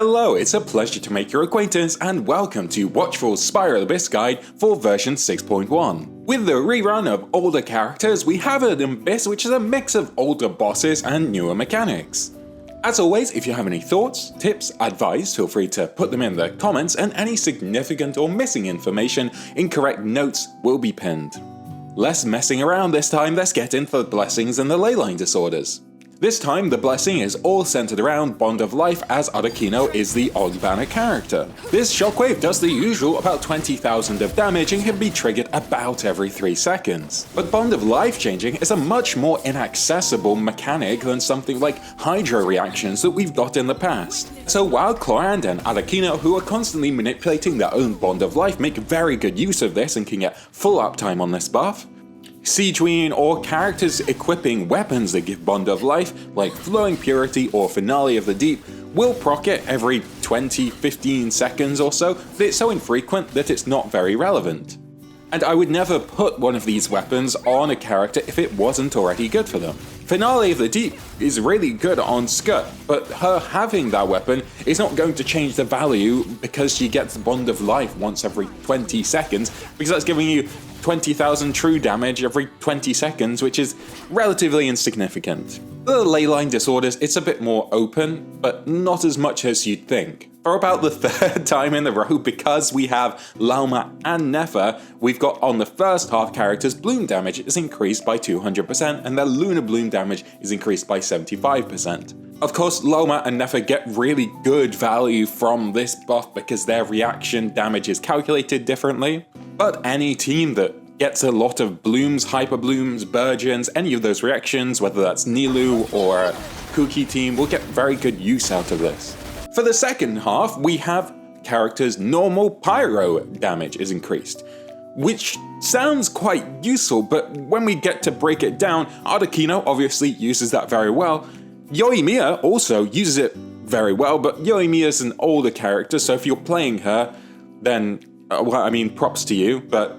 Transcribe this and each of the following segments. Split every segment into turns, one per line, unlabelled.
Hello, it's a pleasure to make your acquaintance and welcome to Watchful's Spiral Abyss Guide for version 6.1. With the rerun of older characters, we have an Abyss which is a mix of older bosses and newer mechanics. As always, if you have any thoughts, tips, advice, feel free to put them in the comments, and any significant or missing information, incorrect notes will be pinned. Less messing around this time, let's get into the blessings and the Ley Line Disorders. This time, the blessing is all centered around Bond of Life, as arlecchino is the odd banner character. This shockwave does the usual about 20,000 of damage and can be triggered about every 3 seconds. But Bond of Life changing is a much more inaccessible mechanic than something like Hydro reactions that we've got in the past. So while Chlorand and arlecchino, who are constantly manipulating their own Bond of Life, make very good use of this and can get full uptime on this buff, Siegeween or characters equipping weapons that give Bond of Life, like Flowing Purity or Finale of the Deep, will proc it every 20-15 seconds or so, but it's so infrequent that it's not very relevant. And I would never put one of these weapons on a character if it wasn't already good for them. Finale of the Deep is really good on Scut, but her having that weapon is not going to change the value because she gets Bond of Life once every 20 seconds, because that's giving you 20,000 true damage every 20 seconds, which is relatively insignificant. The Ley Line Disorders, it's a bit more open, but not as much as you'd think. For about the third time in a row, because we have Lauma and Nefer, we've got on the first half characters bloom damage is increased by 200% and their lunar bloom damage is increased by 75%. Of course, Lauma and Nefer get really good value from this buff because their reaction damage is calculated differently, but any team that gets a lot of blooms, hyper blooms, burgeons, any of those reactions, whether that's Nilou or a Kuki team, will get very good use out of this. For the second half, we have characters' normal pyro damage is increased, which sounds quite useful, but when we get to break it down, arlecchino obviously uses that very well. Yoimiya also uses it very well, but Yoimiya is an older character, so if you're playing her, then, well, I mean, props to you, but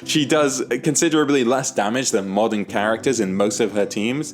she does considerably less damage than modern characters in most of her teams.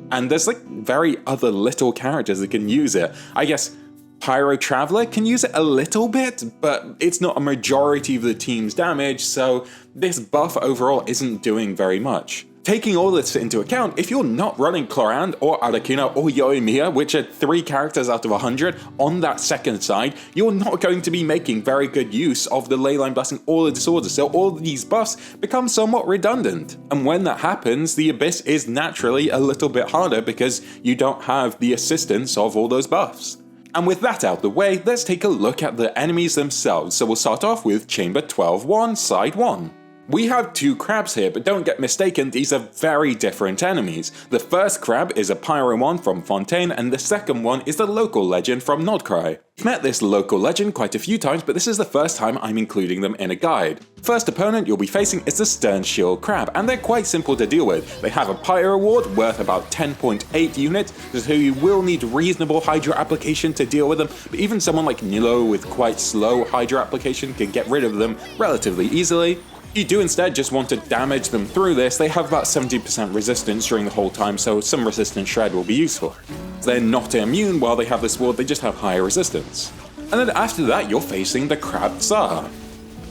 And there's like very other little characters that can use it. I guess Pyro Traveler can use it a little bit, but it's not a majority of the team's damage, so this buff overall isn't doing very much. Taking all this into account, if you're not running Chlorand or arlecchino or Yoimiya, which are 3 characters out of 100 on that second side, you're not going to be making very good use of the Ley Line Blessing or the Disorders, so all of these buffs become somewhat redundant. And when that happens, the Abyss is naturally a little bit harder because you don't have the assistance of all those buffs. And with that out the way, let's take a look at the enemies themselves, so we'll start off with Chamber 12-1, Side 1. We have 2 crabs here, but don't get mistaken, these are very different enemies. The first crab is a Pyro one from Fontaine, and the second one is the local legend from Nodcry. I've met this local legend quite a few times, but this is the first time I'm including them in a guide. First opponent you'll be facing is the Stern Shield Crab, and they're quite simple to deal with. They have a Pyro ward worth about 10.8 units, so you will need reasonable Hydro application to deal with them, but even someone like Nilou with quite slow Hydro application can get rid of them relatively easily. If you do instead just want to damage them through this, they have about 70% resistance during the whole time, so some resistance shred will be useful. They're not immune while they have this ward, they just have higher resistance. And then after that, you're facing the Crab Tsar.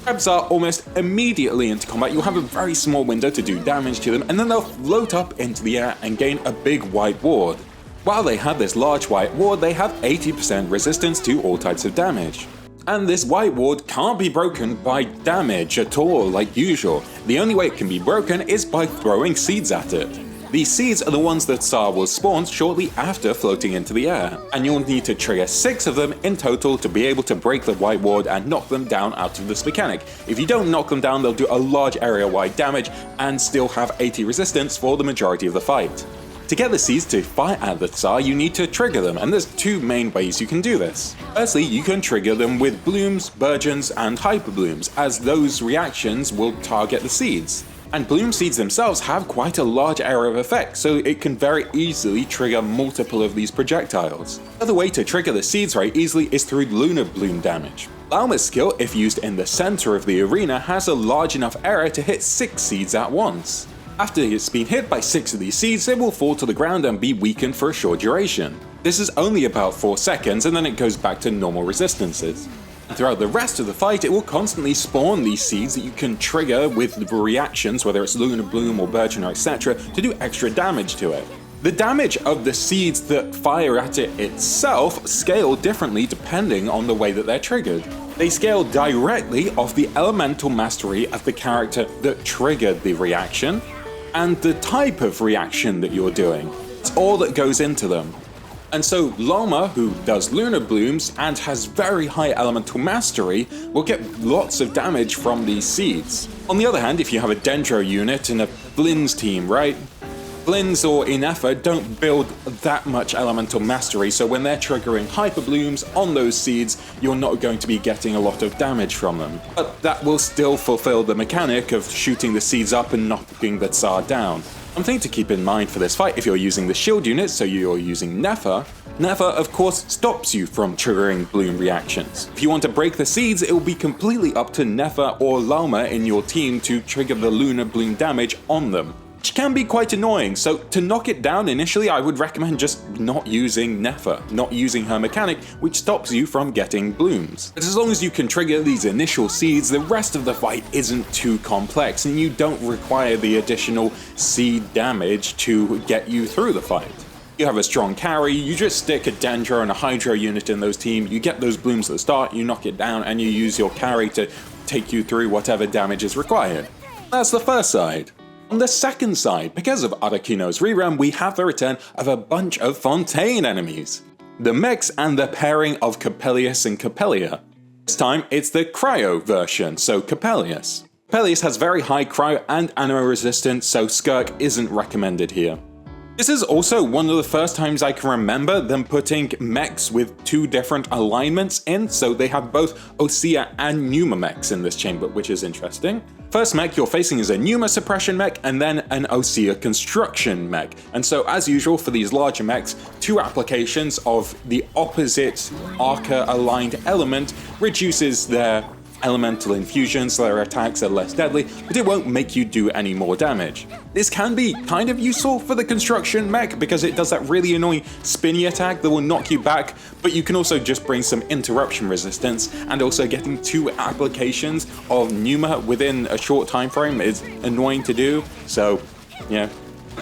Crabs are almost immediately into combat. You'll have a very small window to do damage to them, and then they'll float up into the air and gain a big white ward. While they have this large white ward, they have 80% resistance to all types of damage. And this white ward can't be broken by damage at all, like usual. The only way it can be broken is by throwing seeds at it. These seeds are the ones that Tsar will spawn shortly after floating into the air, and you'll need to trigger 6 of them in total to be able to break the white ward and knock them down out of this mechanic. If you don't knock them down, they'll do a large area-wide damage and still have 80 resistance for the majority of the fight. To get the seeds to fire at the Tsar, you need to trigger them, and there's 2 main ways you can do this. Firstly, you can trigger them with blooms, burgeons, and hyper blooms, as those reactions will target the seeds. And bloom seeds themselves have quite a large area of effect, so it can very easily trigger multiple of these projectiles. The other way to trigger the seeds very easily is through lunar bloom damage. Lauma's skill, if used in the center of the arena, has a large enough area to hit 6 seeds at once. After it's been hit by 6 of these seeds, they will fall to the ground and be weakened for a short duration. This is only about 4 seconds and then it goes back to normal resistances. And throughout the rest of the fight, it will constantly spawn these seeds that you can trigger with reactions, whether it's Lunar Bloom or Burgeoner, etc., to do extra damage to it. The damage of the seeds that fire at it itself scale differently depending on the way that they're triggered. They scale directly off the elemental mastery of the character that triggered the reaction, and the type of reaction that you're doing. It's all that goes into them. And so Loma, who does Lunar Blooms and has very high elemental mastery, will get lots of damage from these seeds. On the other hand, if you have a Dendro unit in a Flins team, right? Flins or nefer don't build that much elemental mastery, so when they're triggering Hyper Blooms on those seeds, you're not going to be getting a lot of damage from them. But that will still fulfill the mechanic of shooting the seeds up and knocking the Tsar down. Something to keep in mind for this fight if you're using the shield unit, so you're using nefer, nefer of course stops you from triggering bloom reactions. If you want to break the seeds, it will be completely up to nefer or Loma in your team to trigger the lunar bloom damage on them, which can be quite annoying. So to knock it down initially, I would recommend just not using nefer, not using her mechanic, which stops you from getting blooms. But as long as you can trigger these initial seeds, the rest of the fight isn't too complex and you don't require the additional seed damage to get you through the fight. You have a strong carry, you just stick a Dendro and a Hydro unit in those teams, you get those blooms at the start, you knock it down, and you use your carry to take you through whatever damage is required. That's the first side. On the second side, because of Arlecchino's rerun, we have the return of a bunch of Fontaine enemies. The mix and the pairing of Copellius and Copellia. This time it's the cryo version, so Copellius. Copellius has very high cryo and animo resistance, so Skirk isn't recommended here. This is also one of the first times I can remember them putting mechs with two different alignments in, so they have both Osea and Pneuma mechs in this chamber, which is interesting. First mech you're facing is a Pneuma suppression mech and then an Osea construction mech. And so as usual for these larger mechs, two applications of the opposite Arca aligned element reduces their elemental infusion, so their attacks are less deadly, but it won't make you do any more damage. This can be kind of useful for the construction mech because it does that really annoying spinny attack that will knock you back, but you can also just bring some interruption resistance, and also getting two applications of Pneuma within a short time frame is annoying to do, so yeah.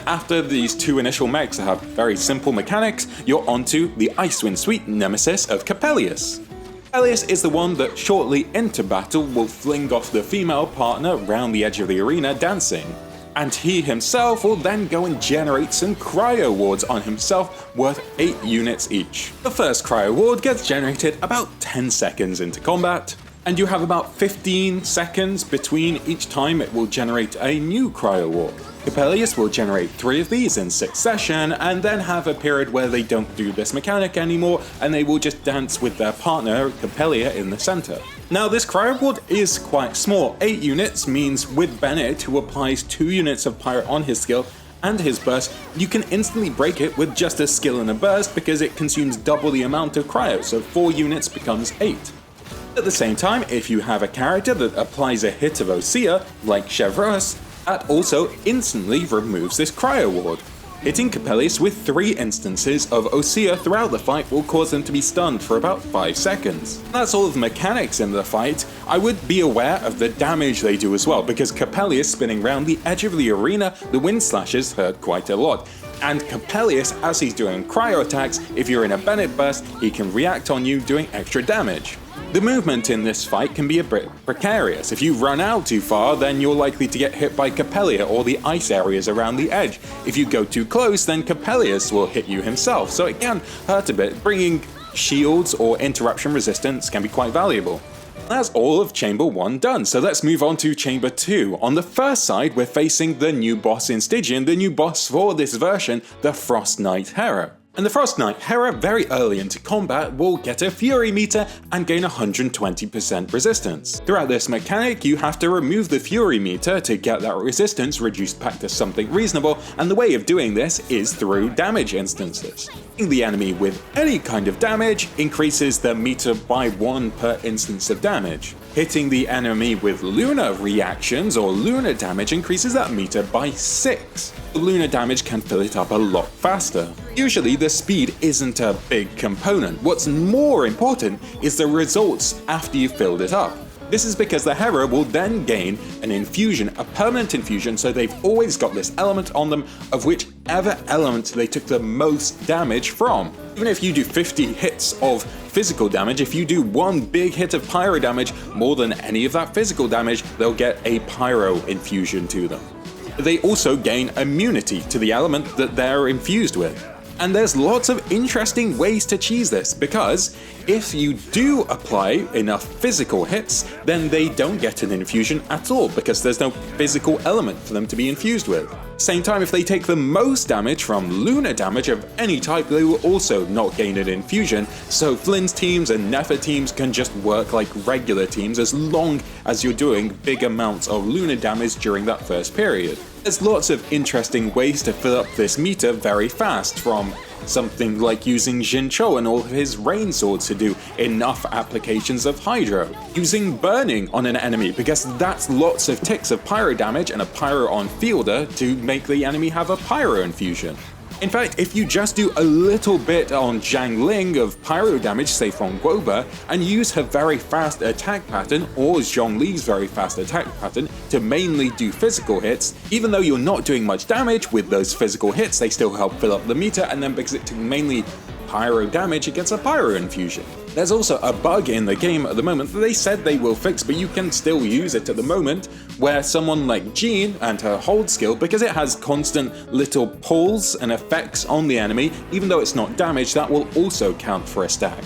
After these two initial mechs that have very simple mechanics, you're onto the Icewind Sweet nemesis of Copellius. Copellius is the one that shortly into battle will fling off the female partner round the edge of the arena dancing. And he himself will then go and generate some cryo wards on himself worth 8 units each. The first cryo ward gets generated about 10 seconds into combat, and you have about 15 seconds between each time it will generate a new cryo ward. Copellius will generate 3 of these in succession, and then have a period where they don't do this mechanic anymore, and they will just dance with their partner, Copellia, in the center. Now this cryo ward is quite small. 8 units means with Bennett, who applies 2 units of Pyro on his skill and his burst, you can instantly break it with just a skill and a burst because it consumes double the amount of cryo, so 4 units becomes 8. At the same time, if you have a character that applies a hit of Osea, like Chevreuse, that also instantly removes this cryo ward. Hitting Copellius with 3 instances of Osea throughout the fight will cause them to be stunned for about 5 seconds. That's all of the mechanics in the fight. I would be aware of the damage they do as well, because Copellius spinning around the edge of the arena, the wind slashes hurt quite a lot. And Copellius, as he's doing cryo attacks, if you're in a Bennett burst, he can react on you doing extra damage. The movement in this fight can be a bit precarious. If you run out too far, then you're likely to get hit by Copellia or the ice areas around the edge. If you go too close, then Copellius will hit you himself, so it can hurt a bit. Bringing shields or interruption resistance can be quite valuable. That's all of Chamber 1 done, so let's move on to Chamber 2. On the first side, we're facing the new boss in Stygian, the new boss for this version, the Frost Knight Herra. And the Frost Knight Herra, very early into combat, will get a Fury meter and gain 120% resistance. Throughout this mechanic, you have to remove the Fury meter to get that resistance reduced back to something reasonable, and the way of doing this is through damage instances. Hitting the enemy with any kind of damage increases the meter by 1 per instance of damage. Hitting the enemy with lunar reactions or lunar damage increases that meter by 6. The lunar damage can fill it up a lot faster. Usually the speed isn't a big component. What's more important is the results after you've filled it up. This is because the Herra will then gain an infusion, a permanent infusion, so they've always got this element on them of whichever element they took the most damage from. Even if you do 50 hits of physical damage, if you do one big hit of pyro damage more than any of that physical damage, they'll get a pyro infusion to them. They also gain immunity to the element that they're infused with. And there's lots of interesting ways to cheese this, because if you do apply enough physical hits, then they don't get an infusion at all, because there's no physical element for them to be infused with. Same time, if they take the most damage from lunar damage of any type, they will also not gain an infusion, so flins teams and nefer teams can just work like regular teams as long as you're doing big amounts of lunar damage during that first period. There's lots of interesting ways to fill up this meter very fast, from something like using Jincho and all of his rain swords to do enough applications of hydro, using burning on an enemy because that's lots of ticks of pyro damage and a pyro on fielder to make the enemy have a pyro infusion. In fact, if you just do a little bit on Zhang Ling of pyro damage, say from Guoba, and use her very fast attack pattern or Zhongli's very fast attack pattern to mainly do physical hits, even though you're not doing much damage with those physical hits, they still help fill up the meter, and then because it took mainly pyro damage, it gets a pyro infusion. There's also a bug in the game at the moment that they said they will fix, but you can still use it at the moment, where someone like Jean and her hold skill, because it has constant little pulls and effects on the enemy, even though it's not damage, that will also count for a stack.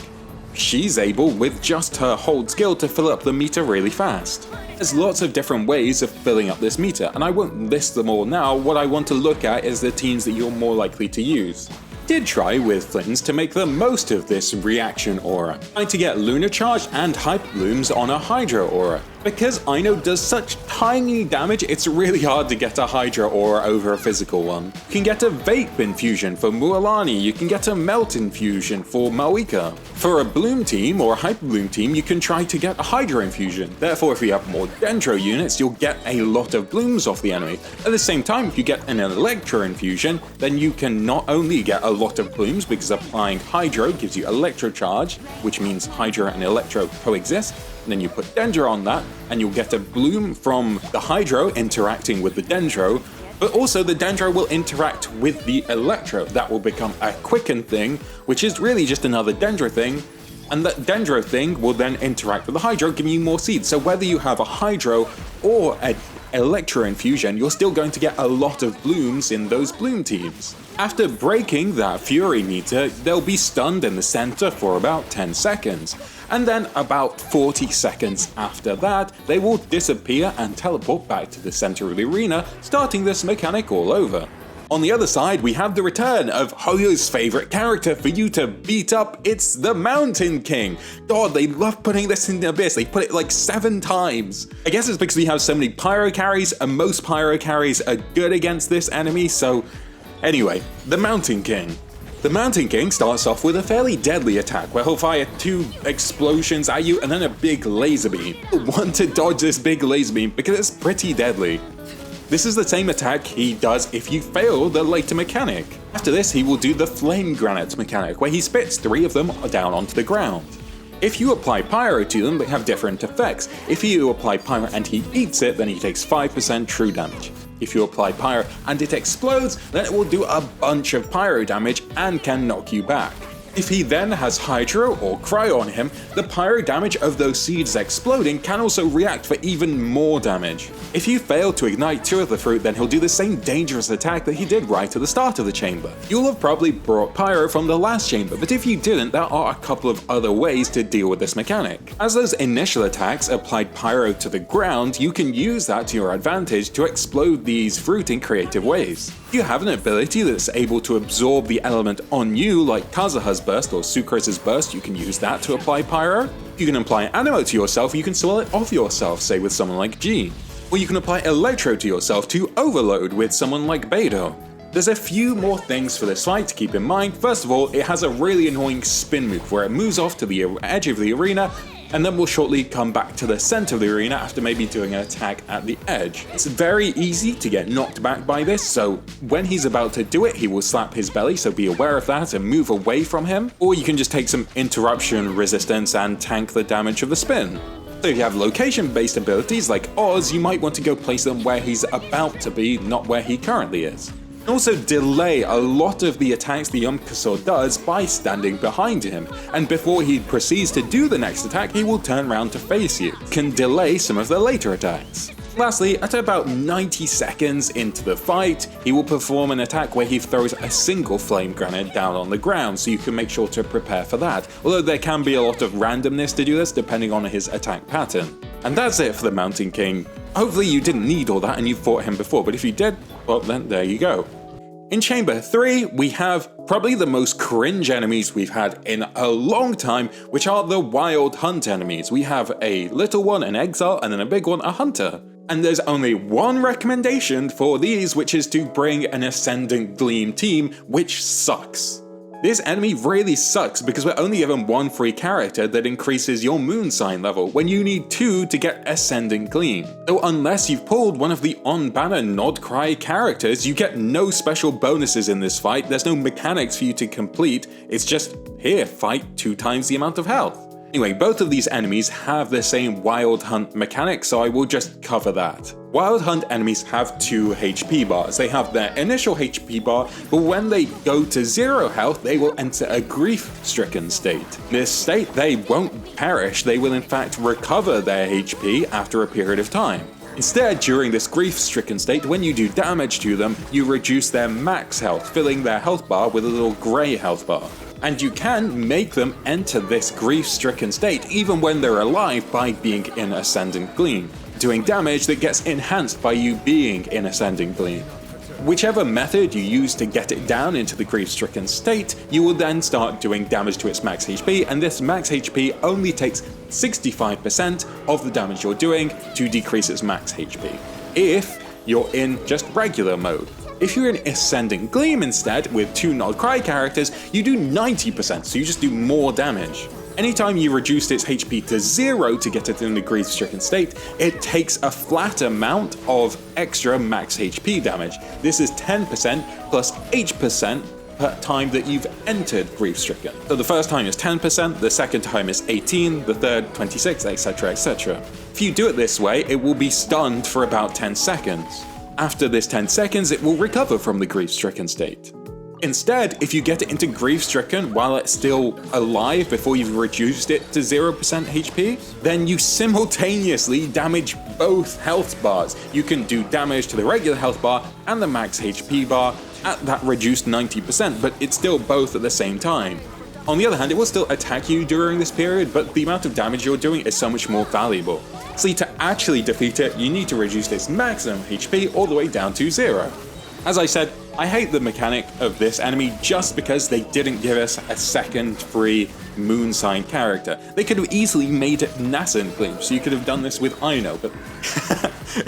She's able, with just her hold skill, to fill up the meter really fast. There's lots of different ways of filling up this meter, and I won't list them all now. What I want to look at is the teams that you're more likely to use. Did try with flins to make the most of this reaction aura, trying to get lunar charge and hype blooms on a hydro aura. Because Ino does such tiny damage, it's really hard to get a hydro aura over a physical one. You can get a vape infusion for Mualani, you can get a melt infusion for Malika. For a bloom team or a hyper bloom team, you can try to get a hydro infusion. Therefore, if you have more dendro units, you'll get a lot of blooms off the enemy. At the same time, if you get an electro infusion, then you can not only get a lot of blooms because applying hydro gives you electro charge, which means hydro and electro coexist. And then you put dendro on that, and you'll get a bloom from the hydro interacting with the dendro, but also the dendro will interact with the electro. That will become a quicken thing, which is really just another dendro thing, and that dendro thing will then interact with the hydro, giving you more seeds. So whether you have a hydro or an electro infusion, you're still going to get a lot of blooms in those bloom teams. After breaking that fury meter, they'll be stunned in the center for about 10 seconds. And then about 40 seconds after that, they will disappear and teleport back to the center of the arena, starting this mechanic all over. On the other side, we have the return of Hoyo's favorite character for you to beat up. It's the Mountain King. God, they love putting this in the Abyss. They put it like 7 times. I guess it's because we have so many pyro carries, and most pyro carries are good against this enemy, so anyway, the Mountain King. The Mountain King starts off with a fairly deadly attack where he'll fire 2 explosions at you and then a big laser beam. You'll want to dodge this big laser beam because it's pretty deadly. This is the same attack he does if you fail the later mechanic. After this, he will do the Flame Granite mechanic where he spits 3 of them down onto the ground. If you apply pyro to them, they have different effects. If you apply pyro and he eats it, then he takes 5% true damage. If you apply pyro and it explodes, then it will do a bunch of pyro damage and can knock you back. If he then has hydro or cryo on him, the pyro damage of those seeds exploding can also react for even more damage. If you fail to ignite 2 of the fruit, then he'll do the same dangerous attack that he did right at the start of the chamber. You'll have probably brought pyro from the last chamber, but if you didn't, there are a couple of other ways to deal with this mechanic. As those initial attacks applied pyro to the ground, you can use that to your advantage to explode these fruit in creative ways. If you have an ability that's able to absorb the element on you, like Kazuha's burst or Sucrose's burst, you can use that to apply pyro. You can apply animo to yourself, you can swell it off yourself, say with someone like G. Or you can apply electro to yourself to overload with someone like Beidou. There's a few more things for this fight to keep in mind. First of all, it has a really annoying spin move where it moves off to the edge of the arena, and then we'll shortly come back to the center of the arena after maybe doing an attack at the edge. It's very easy to get knocked back by this, so when he's about to do it, he will slap his belly, so be aware of that and move away from him, or you can just take some interruption resistance and tank the damage of the spin. So if you have location-based abilities like Oz, you might want to go place them where he's about to be, not where he currently is. Also delay a lot of the attacks the Yomkasor does by standing behind him, and before he proceeds to do the next attack, he will turn around to face you. Can delay some of the later attacks. Lastly, at about 90 seconds into the fight, he will perform an attack where he throws a single flame grenade down on the ground, so you can make sure to prepare for that, although there can be a lot of randomness to do this depending on his attack pattern. And that's it for the Mountain King. Hopefully you didn't need all that and you fought him before, but if you did, well then there you go. In Chamber 3, we have probably the most cringe enemies we've had in a long time, which are the Wild Hunt enemies. We have a little one, an exile, and then a big one, a hunter. And there's only one recommendation for these, which is to bring an Ascendant Gleam team, which sucks. This enemy really sucks because we're only given one free character that increases your moon sign level when you need 2 to get Ascendant Gleam. So unless you've pulled one of the on-banner Nod Cry characters, you get no special bonuses in this fight, there's no mechanics for you to complete, it's just, here, fight 2 times the amount of health. Anyway, both of these enemies have the same Wild Hunt mechanic, so I will just cover that. Wild Hunt enemies have 2 HP bars. They have their initial HP bar, but when they go to 0 health, they will enter a grief-stricken state. In this state, they won't perish, they will in fact recover their HP after a period of time. Instead, during this grief-stricken state, when you do damage to them, you reduce their max health, filling their health bar with a little grey health bar. And you can make them enter this grief-stricken state even when they're alive by being in Ascendant Gleam, doing damage that gets enhanced by you being in Ascendant Gleam. Whichever method you use to get it down into the grief-stricken state, you will then start doing damage to its max HP, and this max HP only takes 65% of the damage you're doing to decrease its max HP, if you're in just regular mode. If you're in Ascendant Gleam instead, with 2 Nod Cry characters, you do 90%, so you just do more damage. Anytime you reduce its HP to 0 to get it in the grief-stricken state, it takes a flat amount of extra max HP damage. This is 10% plus 8% per time that you've entered grief-stricken. So the first time is 10%, the second time is 18, the third 26, etc, etc. If you do it this way, it will be stunned for about 10 seconds. After this 10 seconds, it will recover from the grief-stricken state. Instead, if you get it into grief-stricken while it's still alive before you've reduced it to 0% HP, then you simultaneously damage both health bars. You can do damage to the regular health bar and the max HP bar at that reduced 90%, but it's still both at the same time. On the other hand, it will still attack you during this period, but the amount of damage you're doing is so much more valuable. So to actually defeat it, you need to reduce its maximum HP all the way down to 0. As I said, I hate the mechanic of this enemy just because they didn't give us a second free moon sign character. They could have easily made it Nascent Gleam, so you could have done this with Aino, but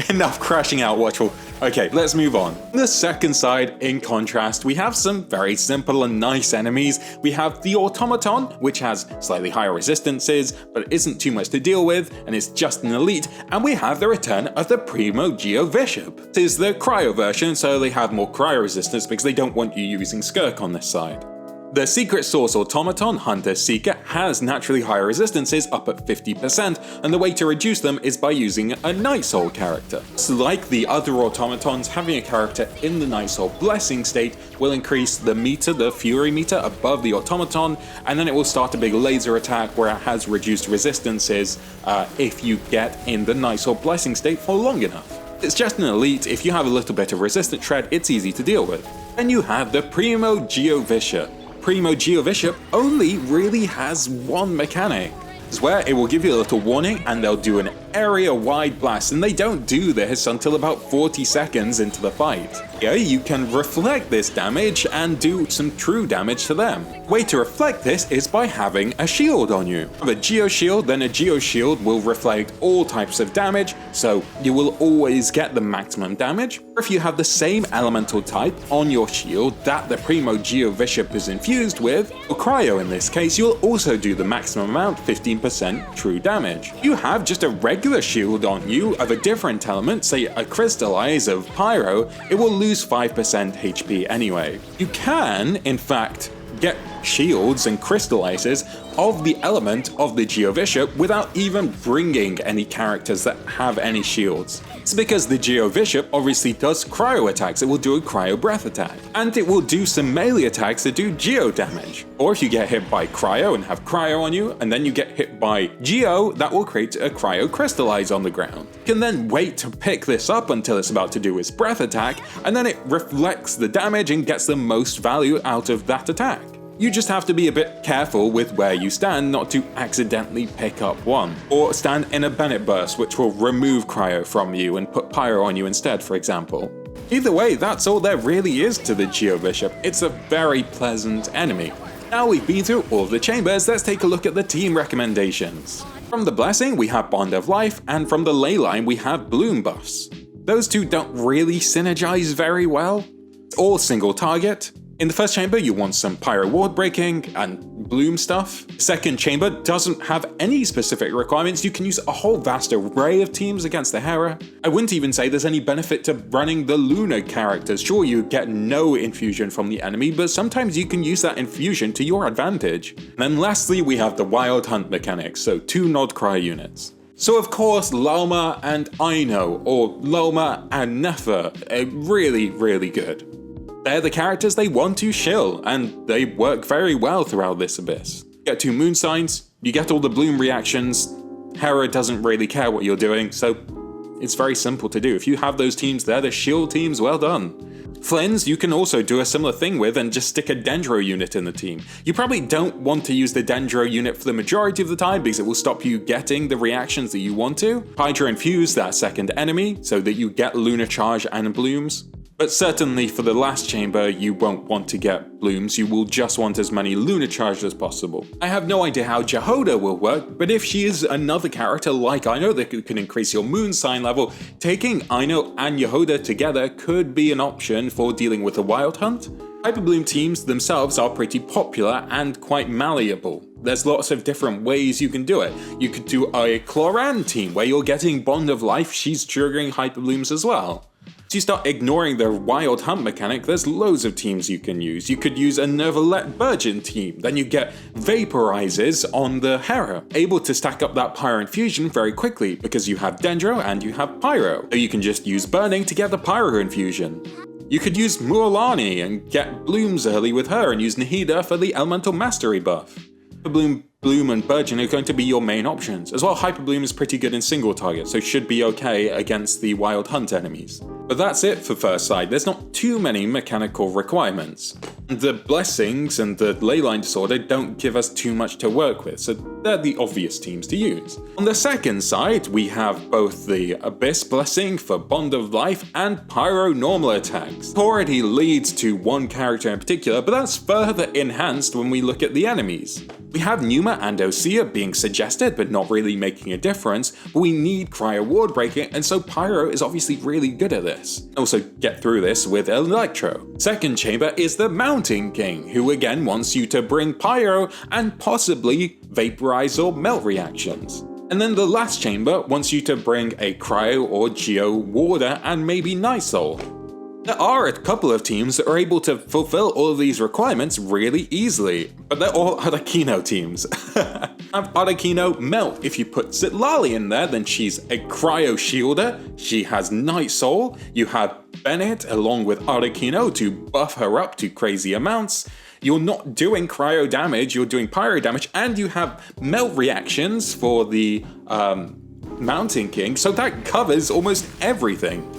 enough crashing out, Watchful. Okay, let's move on. On the second side, in contrast, we have some very simple and nice enemies. We have the Automaton, which has slightly higher resistances, but isn't too much to deal with, and is just an elite, and we have the return of the Primo Geovishap. This is the cryo version, so they have more cryo resistance because they don't want you using Skirk on this side. The Secret Source Automaton, Hunter Seeker, has naturally higher resistances up at 50%, and the way to reduce them is by using a Night Soul character. So like the other automatons, having a character in the Night Soul Blessing state will increase the meter, the Fury meter, above the automaton, and then it will start a big laser attack where it has reduced resistances if you get in the Night Soul Blessing state for long enough. It's just an elite. If you have a little bit of resistant shred, it's easy to deal with. Then you have the Primo Geovishap. Primo Geovishap only really has one mechanic. It's where it will give you a little warning and they'll do an area-wide blast, and they don't do this until about 40 seconds into the fight. Here you can reflect this damage and do some true damage to them. Way to reflect this is by having a shield on you. With a Geo Shield, then a Geo Shield will reflect all types of damage, so you will always get the maximum damage. If you have the same elemental type on your shield that the Primo Geovishap is infused with, or Cryo in this case, you'll also do the maximum amount, 15% true damage. If you have just a regular shield on you of a different element, say a Crystallize of Pyro, it will lose 5% HP anyway. You can, in fact, get shields and crystallizes of the element of the Geovishap without even bringing any characters that have any shields. It's because the Geovishap obviously does cryo attacks. It will do a cryo breath attack, and it will do some melee attacks that do geo damage. Or if you get hit by cryo and have cryo on you, and then you get hit by geo, that will create a cryo crystallize on the ground. You can then wait to pick this up until it's about to do its breath attack, and then it reflects the damage and gets the most value out of that attack. You just have to be a bit careful with where you stand not to accidentally pick up one. Or stand in a Bennett burst, which will remove cryo from you and put pyro on you instead, for example. Either way, that's all there really is to the Geovishap. It's a very pleasant enemy. Now we've been through all of the chambers, let's take a look at the team recommendations. From the Blessing, we have Bond of Life, and from the Ley Line, we have Bloom buffs. Those two don't really synergize very well. It's all single target. In the first chamber, you want some pyro ward breaking and bloom stuff. Second chamber doesn't have any specific requirements. You can use a whole vast array of teams against the Herra. I wouldn't even say there's any benefit to running the Luna characters. Sure, you get no infusion from the enemy, but sometimes you can use that infusion to your advantage. And then lastly, we have the Wild Hunt mechanics, so 2 Nod Cry units. So of course, Loma and Ino, or Loma and Nefer, are really, really good. They're the characters they want to shill, and they work very well throughout this abyss. You get 2 moon signs, you get all the bloom reactions, Herra doesn't really care what you're doing, so it's very simple to do. If you have those teams, they're the shield teams, well done. Flins, you can also do a similar thing with and just stick a Dendro unit in the team. You probably don't want to use the Dendro unit for the majority of the time because it will stop you getting the reactions that you want to. Hydra infuse that second enemy so that you get Lunar Charge and blooms. But certainly for the last chamber, you won't want to get blooms, you will just want as many Lunar Charges as possible. I have no idea how Jehoda will work, but if she is another character like Ino that can increase your moon sign level, taking Ino and Jehoda together could be an option for dealing with a Wild Hunt. Hyperbloom teams themselves are pretty popular and quite malleable. There's lots of different ways you can do it. You could do a Chloran team where you're getting Bond of Life, she's triggering Hyperblooms as well. So you start ignoring the Wild Hunt mechanic, there's loads of teams you can use. You could use a Nervalet Virgin team, then you get Vaporizes on the Herra, able to stack up that Pyro Infusion very quickly because you have Dendro and you have Pyro. So you can just use Burning to get the Pyro Infusion. You could use Mualani and get blooms early with her and use Nahida for the Elemental Mastery buff. Bloom and Burgeon are going to be your main options. As well, Hyperbloom is pretty good in single target, so should be okay against the Wild Hunt enemies. But that's it for First Sight, there's not too many mechanical requirements. The Blessings and the Ley Line Disorder don't give us too much to work with, so they're the obvious teams to use. On the second side, we have both the Abyss Blessing for Bond of Life and Pyro normal attacks. It already leads to one character in particular, but that's further enhanced when we look at the enemies. We have Numa and Osea being suggested, but not really making a difference, but we need Cryo Ward Breaking, and so Pyro is obviously really good at this. Also get through this with Electro. Second chamber is the Mountain King, who again wants you to bring Pyro and possibly Vaporize or Melt reactions. And then the last chamber wants you to bring a Cryo or Geo Warder and maybe Night Soul. There are a couple of teams that are able to fulfill all of these requirements really easily, but they're all arlecchino teams. Have arlecchino Melt. If you put Zitlali in there, then she's a Cryo Shielder, she has Night Soul, you have Bennett along with arlecchino to buff her up to crazy amounts. You're not doing cryo damage, you're doing pyro damage, and you have melt reactions for the Mountain King, so that covers almost everything.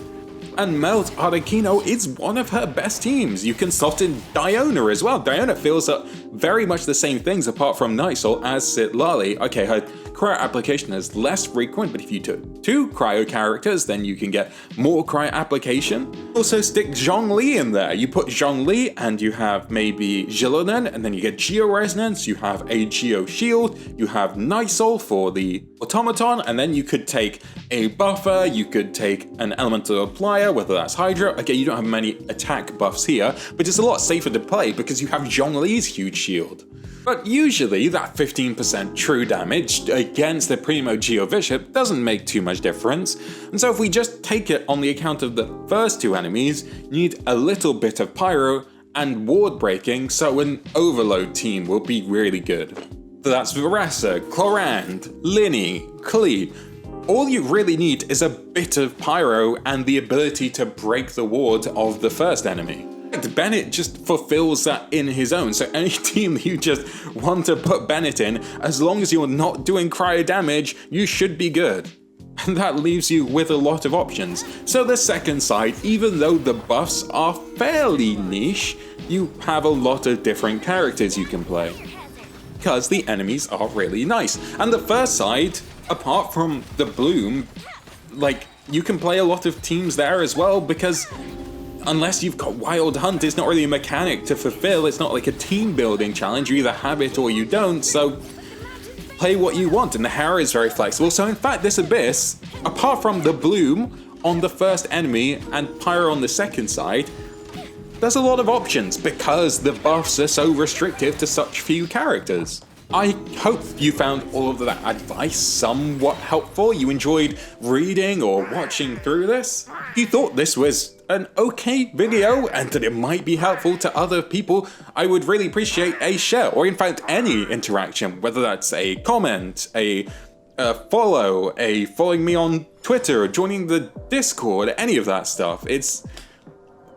And Melt Arlecchino is one of her best teams. You can slot in Diona as well. Diona fills up very much the same things apart from Night Soul as Zitlali. Okay, her cryo application is less frequent, but if you took 2 cryo characters, then you can get more cryo application. Also stick Zhongli in there. You put Zhongli and you have maybe Zhilonen, and then you get Geo Resonance, you have a Geo Shield, you have Nysol for the automaton, and then you could take a buffer, you could take an elemental applier, whether that's Hydra. Okay, you don't have many attack buffs here, but it's a lot safer to play because you have Zhongli's huge shield. But usually that 15% true damage against the Primo Geovishap doesn't make too much difference, and so if we just take it on the account of the first 2 enemies, you need a little bit of pyro and ward breaking, so an overload team will be really good. So that's Veressa, Clorand, Linny, Klee. All you really need is a bit of pyro and the ability to break the ward of the first enemy. Bennett just fulfills that in his own, so any team that you just want to put Bennett in, as long as you're not doing cryo damage, you should be good. And that leaves you with a lot of options. So the second side, even though the buffs are fairly niche, you have a lot of different characters you can play, because the enemies are really nice. And the first side, apart from the Bloom, like, you can play a lot of teams there as well, because unless you've got Wild Hunt, it's not really a mechanic to fulfill. It's not like a team building challenge. You either have it or you don't, so play what you want. And the Herra is very flexible. So in fact, this Abyss, apart from the Bloom on the first enemy and Pyro on the second side, there's a lot of options because the buffs are so restrictive to such few characters. I hope you found all of that advice somewhat helpful. You enjoyed reading or watching through this. If you thought this was an okay video and that it might be helpful to other people, I would really appreciate a share, or in fact any interaction, whether that's a comment, a follow, a following me on Twitter, or joining the Discord, any of that stuff. It's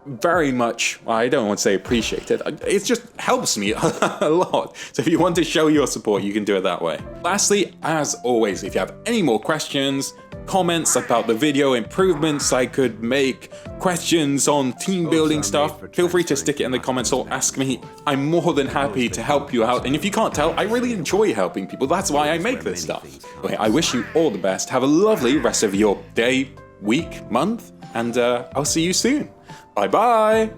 very much, I don't want to say appreciated, it just helps me a lot. So if you want to show your support, you can do it that way. Lastly, as always, if you have any more questions, comments about the video, improvements I could make, questions on team building stuff, feel free to stick it in the comments or ask me. I'm more than happy to help you out, and if you can't tell, I really enjoy helping people. That's why I make this stuff. Okay, I wish you all the best. Have a lovely rest of your day, week, month, and I'll see you soon. Bye bye!